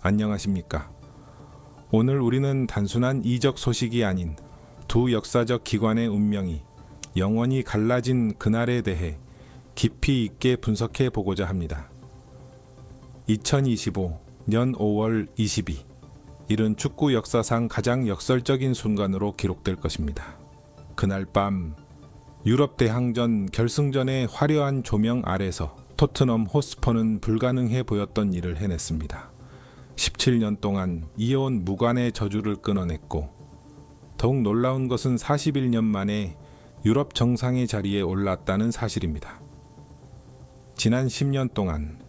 안녕하십니까. 오늘 우리는 단순한 이적 소식이 아닌 두 역사적 기관의 운명이 영원히 갈라진 그날에 대해 깊이 있게 분석해 보고자 합니다. 2025년 5월 22일, 이른 축구 역사상 가장 역설적인 순간으로 기록될 것입니다. 그날 밤 유럽 대항전 결승전의 화려한 조명 아래서 토트넘 호스퍼는 불가능해 보였던 일을 해냈습니다. 17년 동안 이어온 무관의 저주를 끊어냈고, 더욱 놀라운 것은 41년 만에 유럽 정상의 자리에 올랐다는 사실입니다. 지난 10년 동안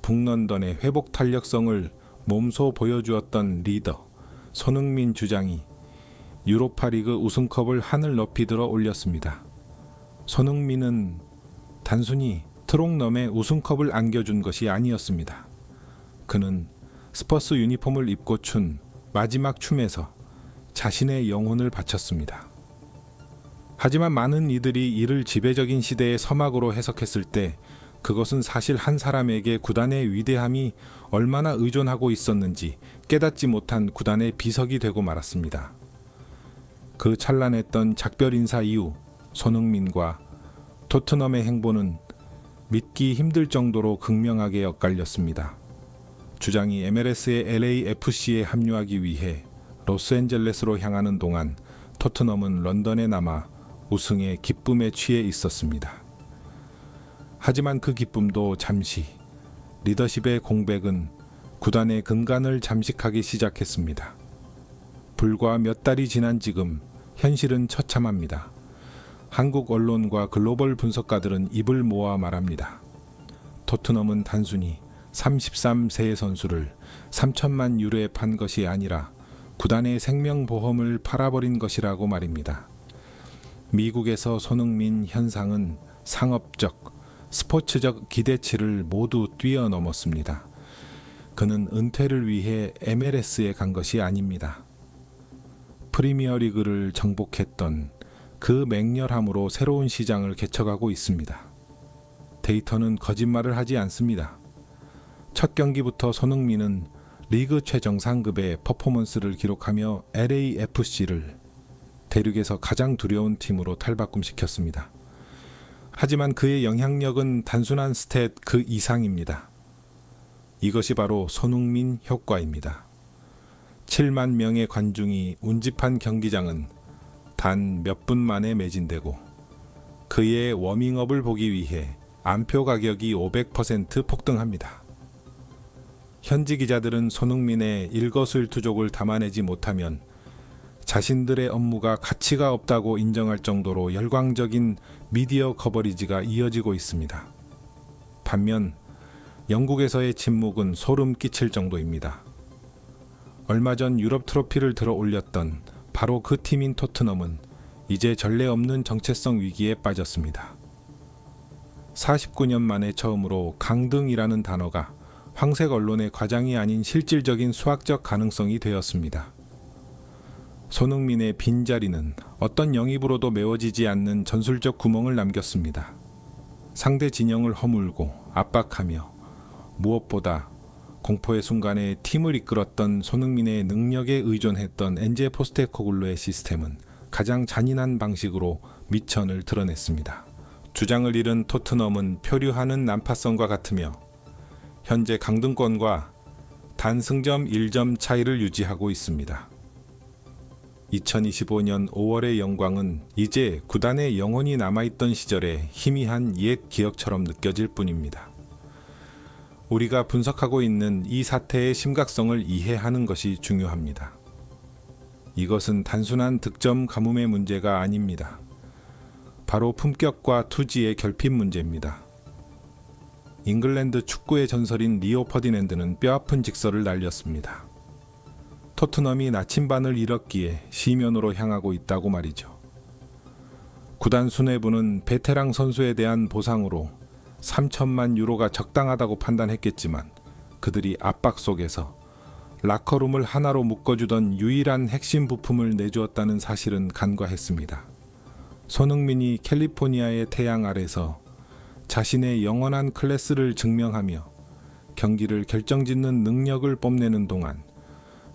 북런던의 회복 탄력성을 몸소 보여주었던 리더 손흥민 주장이 유로파리그 우승컵을 하늘 높이 들어 올렸습니다. 손흥민은 단순히 트롱넘에 우승컵을 안겨준 것이 아니었습니다. 그는 스퍼스 유니폼을 입고 춘 마지막 춤에서 자신의 영혼을 바쳤습니다. 하지만 많은 이들이 이를 지배적인 시대의 서막으로 해석했을 때 그것은 사실 한 사람에게 구단의 위대함이 얼마나 의존하고 있었는지 깨닫지 못한 구단의 비석이 되고 말았습니다. 그 찬란했던 작별 인사 이후 손흥민과 토트넘의 행보는 믿기 힘들 정도로 극명하게 엇갈렸습니다. 주장이 MLS의 LAFC에 합류하기 위해 로스앤젤레스로 향하는 동안 토트넘은 런던에 남아 우승의 기쁨에 취해 있었습니다. 하지만 그 기쁨도 잠시, 리더십의 공백은 구단의 근간을 잠식하기 시작했습니다. 불과 몇 달이 지난 지금 현실은 처참합니다. 한국 언론과 글로벌 분석가들은 입을 모아 말합니다. 토트넘은 단순히 33세의 선수를 3천만 유로에 판 것이 아니라 구단의 생명보험을 팔아버린 것이라고 말입니다. 미국에서 손흥민 현상은 상업적, 스포츠적 기대치를 모두 뛰어넘었습니다. 그는 은퇴를 위해 MLS에 간 것이 아닙니다. 프리미어리그를 정복했던 그 맹렬함으로 새로운 시장을 개척하고 있습니다. 데이터는 거짓말을 하지 않습니다. 첫 경기부터 손흥민은 리그 최정상급의 퍼포먼스를 기록하며 LAFC를 대륙에서 가장 두려운 팀으로 탈바꿈시켰습니다. 하지만 그의 영향력은 단순한 스탯 그 이상입니다. 이것이 바로 손흥민 효과입니다. 7만 명의 관중이 운집한 경기장은 단 몇 분 만에 매진되고, 그의 워밍업을 보기 위해 안표 가격이 500% 폭등합니다. 현지 기자들은 손흥민의 일거수일투족을 담아내지 못하면 자신들의 업무가 가치가 없다고 인정할 정도로 열광적인 미디어 커버리지가 이어지고 있습니다. 반면 영국에서의 침묵은 소름 끼칠 정도입니다. 얼마 전 유럽 트로피를 들어 올렸던 바로 그 팀인 토트넘은 이제 전례 없는 정체성 위기에 빠졌습니다. 49년 만에 처음으로 강등이라는 단어가 황색 언론의 과장이 아닌 실질적인 수학적 가능성이 되었습니다. 손흥민의 빈자리는 어떤 영입으로도 메워지지 않는 전술적 구멍을 남겼습니다. 상대 진영을 허물고 압박하며 무엇보다 공포의 순간에 팀을 이끌었던 손흥민의 능력에 의존했던 엔제 포스테코글루의 시스템은 가장 잔인한 방식으로 미천을 드러냈습니다. 주장을 잃은 토트넘은 표류하는 난파선과 같으며 현재 강등권과 단 승점 1점 차이를 유지하고 있습니다. 2025년 5월의 영광은 이제 구단의 영혼이 남아있던 시절의 희미한 옛 기억처럼 느껴질 뿐입니다. 우리가 분석하고 있는 이 사태의 심각성을 이해하는 것이 중요합니다. 이것은 단순한 득점 가뭄의 문제가 아닙니다. 바로 품격과 투지의 결핍 문제입니다. 잉글랜드 축구의 전설인 리오 퍼디낸드는 뼈아픈 직설을 날렸습니다. 토트넘이 나침반을 잃었기에 시면으로 향하고 있다고 말이죠. 구단 수뇌부는 베테랑 선수에 대한 보상으로 3천만 유로가 적당하다고 판단했겠지만 그들이 압박 속에서 라커룸을 하나로 묶어주던 유일한 핵심 부품을 내주었다는 사실은 간과했습니다. 손흥민이 캘리포니아의 태양 아래서 자신의 영원한 클래스를 증명하며 경기를 결정짓는 능력을 뽐내는 동안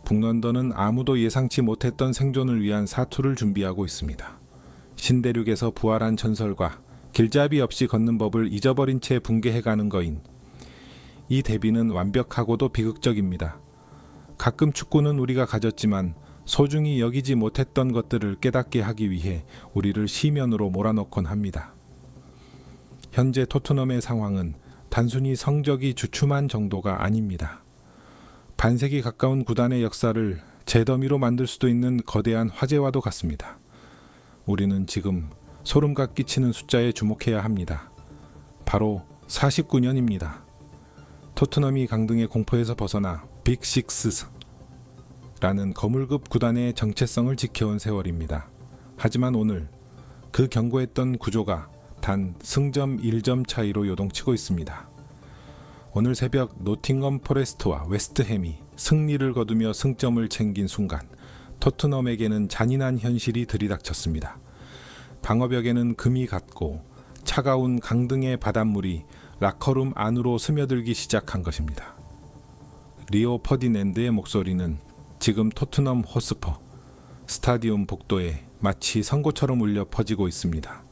북런던은 아무도 예상치 못했던 생존을 위한 사투를 준비하고 있습니다. 신대륙에서 부활한 전설과 길잡이 없이 걷는 법을 잊어버린 채 붕괴해가는 거인. 이 대비는 완벽하고도 비극적입니다. 가끔 축구는 우리가 가졌지만 소중히 여기지 못했던 것들을 깨닫게 하기 위해 우리를 시면으로 몰아넣곤 합니다. 현재 토트넘의 상황은 단순히 성적이 주춤한 정도가 아닙니다. 반세기 가까운 구단의 역사를 재더미로 만들 수도 있는 거대한 화제와도 같습니다. 우리는 지금 소름과 끼치는 숫자에 주목해야 합니다. 바로 49년입니다. 토트넘이 강등의 공포에서 벗어나 빅식스라는 거물급 구단의 정체성을 지켜온 세월입니다. 하지만 오늘 그 견고했던 구조가 단 승점 1점 차이로 요동치고 있습니다. 오늘 새벽 노팅엄 포레스트와 웨스트햄이 승리를 거두며 승점을 챙긴 순간 토트넘에게는 잔인한 현실이 들이닥쳤습니다. 방어벽에는 금이 갔고 차가운 강등의 바닷물이 라커룸 안으로 스며들기 시작한 것입니다. 리오 퍼디낸드의 목소리는 지금 토트넘 호스퍼 스타디움 복도에 마치 선고처럼 울려 퍼지고 있습니다.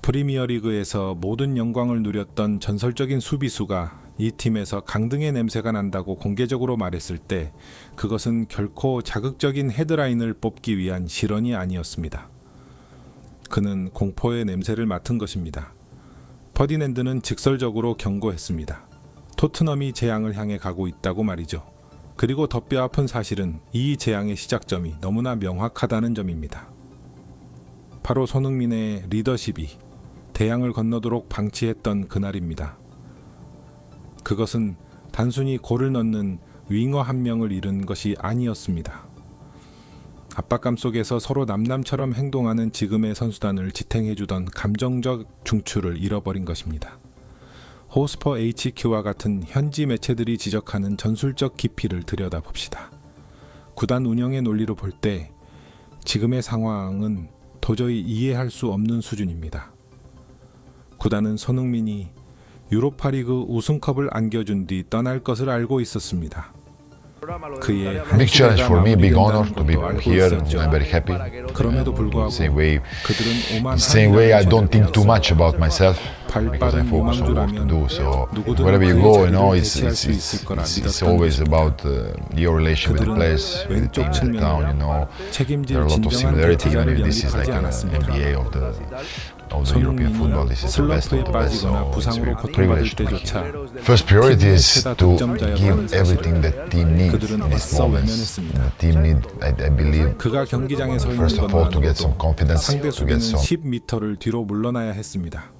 프리미어리그에서 모든 영광을 누렸던 전설적인 수비수가 이 팀에서 강등의 냄새가 난다고 공개적으로 말했을 때 그것은 결코 자극적인 헤드라인을 뽑기 위한 실언이 아니었습니다. 그는 공포의 냄새를 맡은 것입니다. 퍼디낸드는 직설적으로 경고했습니다. 토트넘이 재앙을 향해 가고 있다고 말이죠. 그리고 더 뼈아픈 사실은 이 재앙의 시작점이 너무나 명확하다는 점입니다. 바로 손흥민의 리더십이 대양을 건너도록 방치했던 그날입니다. 그것은 단순히 골을 넣는 윙어 한 명을 잃은 것이 아니었습니다. 압박감 속에서 서로 남남처럼 행동하는 지금의 선수단을 지탱해주던 감정적 중추를 잃어버린 것입니다. 호스퍼 HQ와 같은 현지 매체들이 지적하는 전술적 깊이를 들여다봅시다. 구단 운영의 논리로 볼 때 지금의 상황은 도저히 이해할 수 없는 수준입니다. 구단은 손흥민이 유로파리그 우승컵을 안겨준 뒤 떠날 것을 알고 있었습니다. 그의 한 Big challenge for me, big honor to be 것도 알고 here. 있었죠. I'm very happy. 그럼에도 불구하고 Same way, 그들은 오만 same way, I don't think too much about myself because I 발빠른 focus on what to 유망주라면 do. So 누구든 wherever you 그의 go, 자리를 it's 대체할 수 있을 거라 믿었던 always 것입니다. about your relation with the 그들은 players, with the 왼쪽 team, with the town. 책임질 There are a lot of 진정한 similarity, even 대타자를 if this is like 영입하지 an 않았습니다. NBA of the European football. This is the best 슬럼프에 of the best. 빠지거나 So it's 부상으로 a 고통받을 privilege to be here. 때조차 First priority is 최다 to 득점자였다는 give 사실. everything that team needs 그들은 in these 애써 moments. 외면했습니다. The team need, I believe, 그가 경기장에 서 있는 first of all to get some 것만으로도 confidence, 상대 to get 수비는 some 10m를 뒤로 물러나야 했습니다.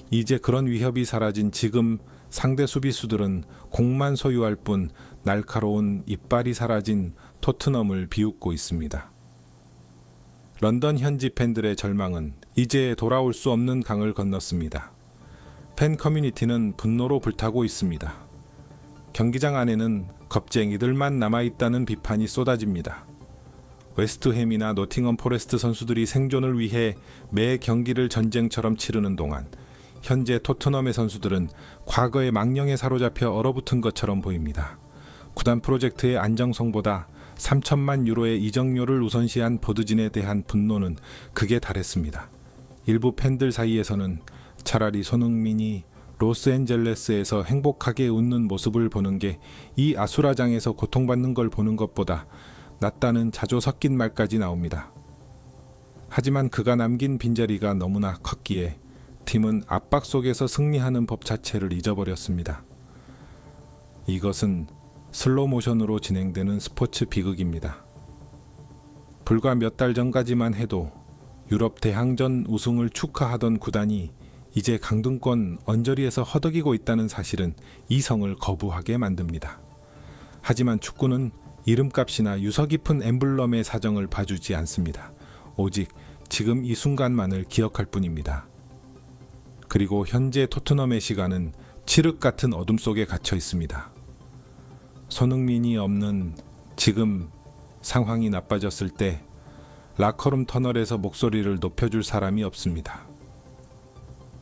이제 그런 위협이 사라진 지금 상대 수비수들은 공만 소유할 뿐 날카로운 이빨이 사라진 토트넘을 비웃고 있습니다. 런던 현지 팬들의 절망은 이제 돌아올 수 없는 강을 건넜습니다. 팬 커뮤니티는 분노로 불타고 있습니다. 경기장 안에는 겁쟁이들만 남아있다는 비판이 쏟아집니다. 웨스트햄이나 노팅엄 포레스트 선수들이 생존을 위해 매 경기를 전쟁처럼 치르는 동안 현재 토트넘의 선수들은 과거의 망령에 사로잡혀 얼어붙은 것처럼 보입니다. 구단 프로젝트의 안정성보다 3천만 유로의 이적료를 우선시한 보드진에 대한 분노는 극에 달했습니다. 일부 팬들 사이에서는 차라리 손흥민이 로스앤젤레스에서 행복하게 웃는 모습을 보는 게 이 아수라장에서 고통받는 걸 보는 것보다 낫다는 자조 섞인 말까지 나옵니다. 하지만 그가 남긴 빈자리가 너무나 컸기에 팀은 압박 속에서 승리하는 법 자체를 잊어버렸습니다. 이것은 슬로우 모션으로 진행되는 스포츠 비극입니다. 불과 몇 달 전까지만 해도 유럽 대항전 우승을 축하하던 구단이 이제 강등권 언저리에서 허덕이고 있다는 사실은 이성을 거부하게 만듭니다. 하지만 축구는 이름값이나 유서 깊은 엠블럼의 사정을 봐주지 않습니다. 오직 지금 이 순간만을 기억할 뿐입니다. 그리고 현재 토트넘의 시간은 칠흑 같은 어둠 속에 갇혀 있습니다. 손흥민이 없는 지금 상황이 나빠졌을 때 라커룸 터널에서 목소리를 높여줄 사람이 없습니다.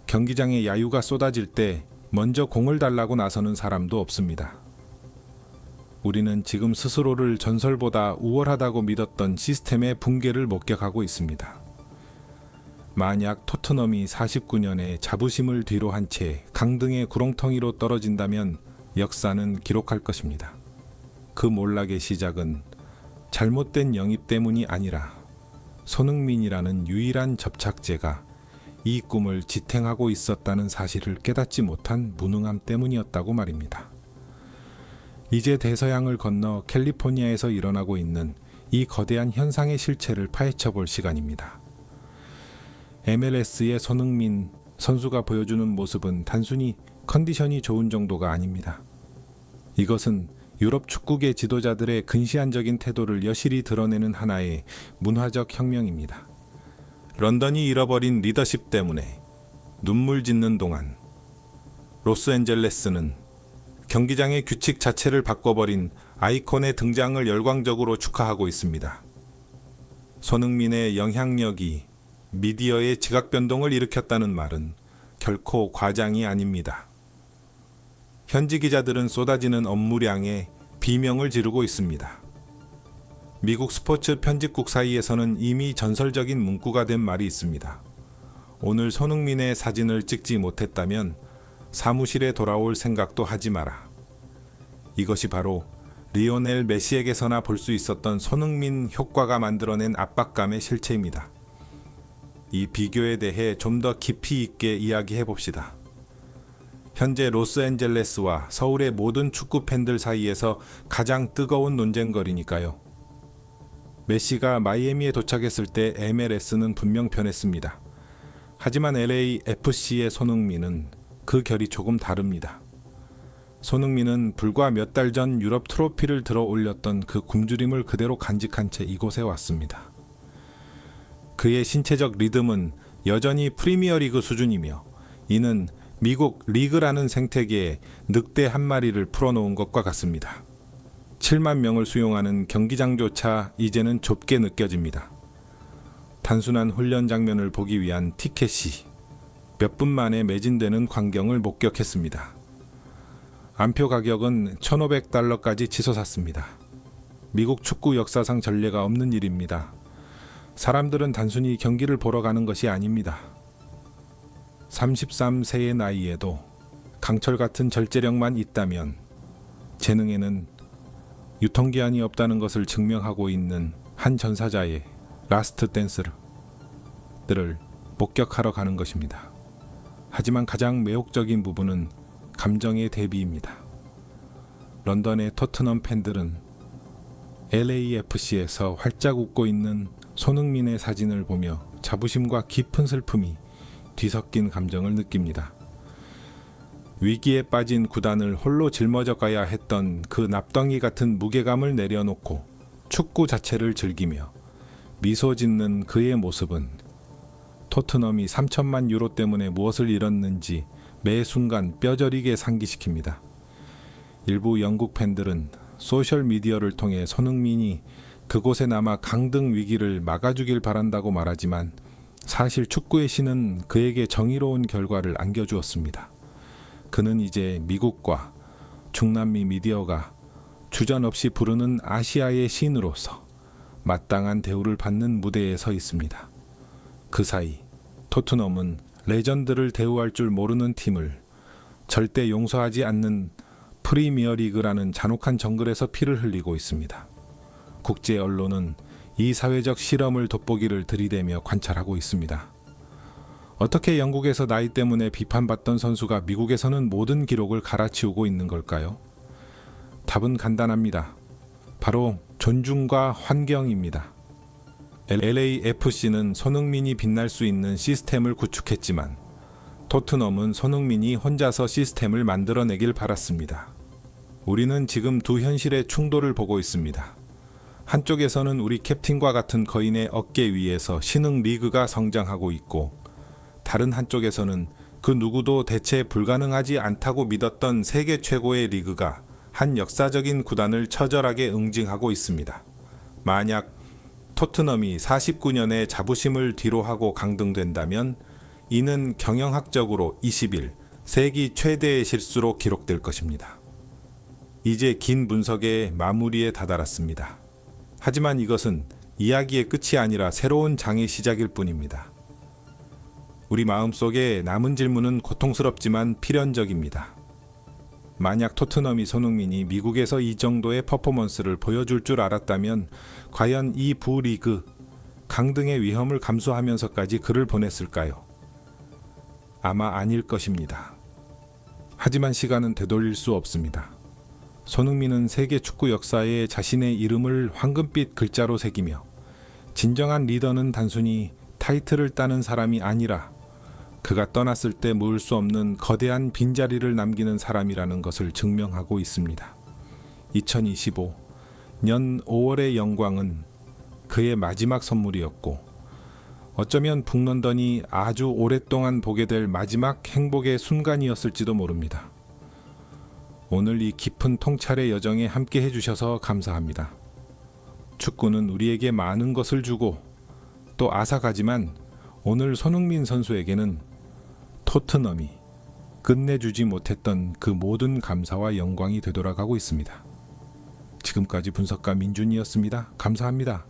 경기장에 야유가 쏟아질 때 먼저 공을 달라고 나서는 사람도 없습니다. 우리는 지금 스스로를 전설보다 우월하다고 믿었던 시스템의 붕괴를 목격하고 있습니다. 만약 토트넘이 49년에 자부심을 뒤로 한 채 강등의 구렁텅이로 떨어진다면 역사는 기록할 것입니다. 그 몰락의 시작은 잘못된 영입 때문이 아니라 손흥민이라는 유일한 접착제가 이 꿈을 지탱하고 있었다는 사실을 깨닫지 못한 무능함 때문이었다고 말입니다. 이제 대서양을 건너 캘리포니아에서 일어나고 있는 이 거대한 현상의 실체를 파헤쳐 볼 시간입니다. MLS의 손흥민 선수가 보여주는 모습은 단순히 컨디션이 좋은 정도가 아닙니다. 이것은 유럽 축구계 지도자들의 근시안적인 태도를 여실히 드러내는 하나의 문화적 혁명입니다. 런던이 잃어버린 리더십 때문에 눈물 짓는 동안 로스앤젤레스는 경기장의 규칙 자체를 바꿔버린 아이콘의 등장을 열광적으로 축하하고 있습니다. 손흥민의 영향력이 미디어의 지각 변동을 일으켰다는 말은 결코 과장이 아닙니다. 현지 기자들은 쏟아지는 업무량에 비명을 지르고 있습니다. 미국 스포츠 편집국 사이에서는 이미 전설적인 문구가 된 말이 있습니다. 오늘 손흥민의 사진을 찍지 못했다면 사무실에 돌아올 생각도 하지 마라. 이것이 바로 리오넬 메시에게서나 볼 수 있었던 손흥민 효과가 만들어낸 압박감의 실체입니다. 이 비교에 대해 좀 더 깊이 있게 이야기해 봅시다. 현재 로스앤젤레스와 서울의 모든 축구 팬들 사이에서 가장 뜨거운 논쟁거리니까요. 메시가 마이애미에 도착했을 때 MLS는 분명 변했습니다. 하지만 LAFC의 손흥민은 그 결이 조금 다릅니다. 손흥민은 불과 몇 달 전 유럽 트로피를 들어 올렸던 그 굶주림을 그대로 간직한 채 이곳에 왔습니다. 그의 신체적 리듬은 여전히 프리미어리그 수준이며 이는 미국 리그라는 생태계에 늑대 한 마리를 풀어놓은 것과 같습니다. 7만 명을 수용하는 경기장조차 이제는 좁게 느껴집니다. 단순한 훈련 장면을 보기 위한 티켓이 몇 분 만에 매진되는 광경을 목격했습니다. 안표 가격은 $1,500까지 치솟았습니다. 미국 축구 역사상 전례가 없는 일입니다. 사람들은 단순히 경기를 보러 가는 것이 아닙니다. 33세의 나이에도 강철 같은 절제력만 있다면 재능에는 유통기한이 없다는 것을 증명하고 있는 한 전사자의 라스트 댄스를 목격하러 가는 것입니다. 하지만 가장 매혹적인 부분은 감정의 대비입니다. 런던의 토트넘 팬들은 LAFC에서 활짝 웃고 있는 손흥민의 사진을 보며 자부심과 깊은 슬픔이 뒤섞인 감정을 느낍니다. 위기에 빠진 구단을 홀로 짊어져 가야 했던 그 납덩이 같은 무게감을 내려놓고 축구 자체를 즐기며 미소 짓는 그의 모습은 토트넘이 3천만 유로 때문에 무엇을 잃었는지 매 순간 뼈저리게 상기시킵니다. 일부 영국 팬들은 소셜미디어를 통해 손흥민이 그곳에 남아 강등 위기를 막아주길 바란다고 말하지만 사실 축구의 신은 그에게 정의로운 결과를 안겨주었습니다. 그는 이제 미국과 중남미 미디어가 주저없이 부르는 아시아의 신으로서 마땅한 대우를 받는 무대에 서 있습니다. 그 사이 토트넘은 레전드를 대우할 줄 모르는 팀을 절대 용서하지 않는 프리미어리그라는 잔혹한 정글에서 피를 흘리고 있습니다. 국제 언론은 이 사회적 실험을 돋보기를 들이대며 관찰하고 있습니다. 어떻게 영국에서 나이 때문에 비판받던 선수가 미국에서는 모든 기록을 갈아치우고 있는 걸까요? 답은 간단합니다. 바로 존중과 환경입니다. LAFC는 손흥민이 빛날 수 있는 시스템을 구축했지만 토트넘은 손흥민이 혼자서 시스템을 만들어내길 바랐습니다. 우리는 지금 두 현실의 충돌을 보고 있습니다. 한쪽에서는 우리 캡틴과 같은 거인의 어깨 위에서 신흥 리그가 성장하고 있고 다른 한쪽에서는 그 누구도 대체 불가능하지 않다고 믿었던 세계 최고의 리그가 한 역사적인 구단을 처절하게 응징하고 있습니다. 만약 토트넘이 49년의 자부심을 뒤로하고 강등된다면 이는 경영학적으로 20일, 세기 최대의 실수로 기록될 것입니다. 이제 긴 분석의 마무리에 다다랐습니다. 하지만 이것은 이야기의 끝이 아니라 새로운 장의 시작일 뿐입니다. 우리 마음속에 남은 질문은 고통스럽지만 필연적입니다. 만약 토트넘이 손흥민이 미국에서 이 정도의 퍼포먼스를 보여줄 줄 알았다면 과연 이 부리그 강등의 위험을 감수하면서까지 그를 보냈을까요? 아마 아닐 것입니다. 하지만 시간은 되돌릴 수 없습니다. 손흥민은 세계 축구 역사에 자신의 이름을 황금빛 글자로 새기며 진정한 리더는 단순히 타이틀을 따는 사람이 아니라 그가 떠났을 때 모을 수 없는 거대한 빈자리를 남기는 사람이라는 것을 증명하고 있습니다. 2025 년 5월의 영광은 그의 마지막 선물이었고 어쩌면 북런던이 아주 오랫동안 보게 될 마지막 행복의 순간이었을지도 모릅니다. 오늘 이 깊은 통찰의 여정에 함께 해주셔서 감사합니다. 축구는 우리에게 많은 것을 주고 또 아삭하지만 오늘 손흥민 선수에게는 토트넘이 끝내주지 못했던 그 모든 감사와 영광이 되돌아가고 있습니다. 지금까지 분석가 민준이었습니다. 감사합니다.